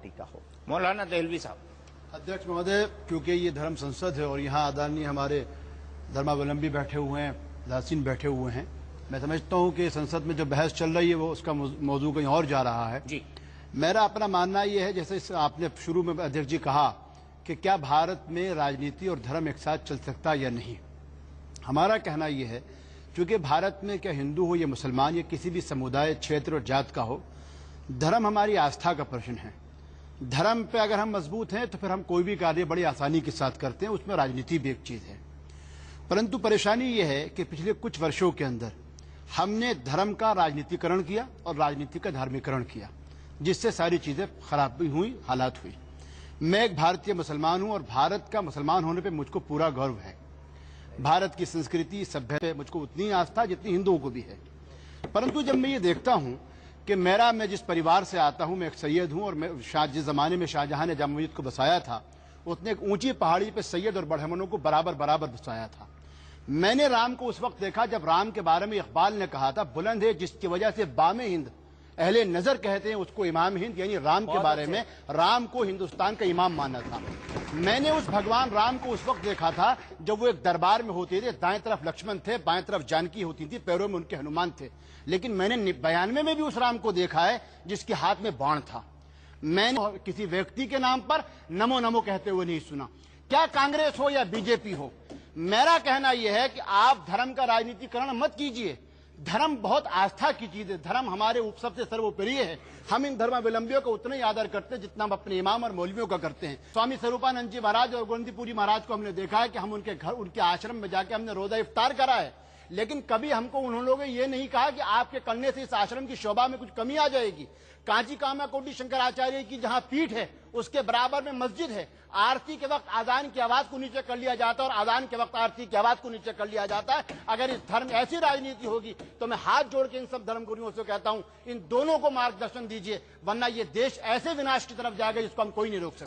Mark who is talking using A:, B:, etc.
A: का हो। मौलाना दहलवी साहब।
B: अध्यक्ष महोदय, क्योंकि ये धर्म संसद है और यहाँ आदरणीय हमारे धर्मावलंबी बैठे हुए हैं, दासीन बैठे हुए हैं, मैं समझता हूँ कि संसद में जो बहस चल रही है वो उसका मौजू कहीं और जा रहा है
A: जी।
B: मेरा अपना मानना ये है, जैसे आपने शुरू में अध्यक्ष जी कहा कि क्या भारत में राजनीति और धर्म एक साथ चल सकता है या नहीं। हमारा कहना यह है, क्योंकि भारत में क्या हिंदू हो या मुसलमान या किसी भी समुदाय, क्षेत्र और जात का हो, धर्म हमारी आस्था का प्रश्न है। धर्म पे अगर हम मजबूत हैं तो फिर हम कोई भी कार्य बड़ी आसानी के साथ करते हैं, उसमें राजनीति भी एक चीज है। परंतु परेशानी यह है कि पिछले कुछ वर्षों के अंदर हमने धर्म का राजनीतिकरण किया और राजनीति का धार्मिकरण किया, जिससे सारी चीजें खराब भी हुई, हालात हुई। मैं एक भारतीय मुसलमान हूं और भारत का मुसलमान होने पे मुझको पूरा गर्व है। भारत की संस्कृति, सभ्यता पे मुझको उतनी आस्था जितनी हिंदुओं को भी है। परंतु जब मैं ये देखता हूं कि मैं जिस परिवार से आता हूं, मैं एक सैयद हूं और मैं जिस जमाने में शाहजहां ने जामा मस्जिद को बसाया था, उसने एक ऊंची पहाड़ी पे सैयद और ब्राह्मणों को बराबर बराबर बसाया था। मैंने राम को उस वक्त देखा जब राम के बारे में इकबाल ने कहा था, बुलंद है जिसकी वजह से बामे हिंद अहले नजर कहते हैं उसको इमाम हिंद, यानी राम के बारे में राम को हिंदुस्तान का इमाम माना था। मैंने उस भगवान राम को उस वक्त देखा था जब वो एक दरबार में होते थे, दाएं तरफ लक्ष्मण थे, बाएं तरफ जानकी होती थी, पैरों में उनके हनुमान थे। लेकिन मैंने 92 में भी उस राम को देखा है जिसके हाथ में बाण था। मैंने किसी व्यक्ति के नाम पर नमो नमो कहते हुए नहीं सुना, क्या कांग्रेस हो या बीजेपी हो। मेरा कहना यह है कि आप धर्म का राजनीतिकरण मत कीजिए। धर्म बहुत आस्था की चीज है, धर्म हमारे सबसे सर्वोपरि है। हम इन धर्मावलंबियों का उतना ही आदर करते हैं जितना हम अपने इमाम और मौलवियों का करते हैं। स्वामी स्वरूपानंद जी महाराज और गोविंदपुरी महाराज को हमने देखा है कि हम उनके घर, उनके आश्रम में जाके हमने रोजा इफ्तार करा है, लेकिन कभी हमको उन लोगों ने ये नहीं कहा कि आपके करने से इस आश्रम की शोभा में कुछ कमी आ जाएगी। कांची कामाकोटि शंकराचार्य की जहां पीठ है उसके बराबर में मस्जिद है। आरती के वक्त आजान की आवाज को नीचे कर लिया जाता है और आजान के वक्त आरती की आवाज को नीचे कर लिया जाता है। अगर इस धर्म ऐसी राजनीति होगी तो मैं हाथ जोड़ के इन सब धर्मगुरुओं से कहता हूं, इन दोनों को मार्गदर्शन दीजिए, वरना ये देश ऐसे विनाश की तरफ जाएगा जिसको हम कोई नहीं रोक सकते।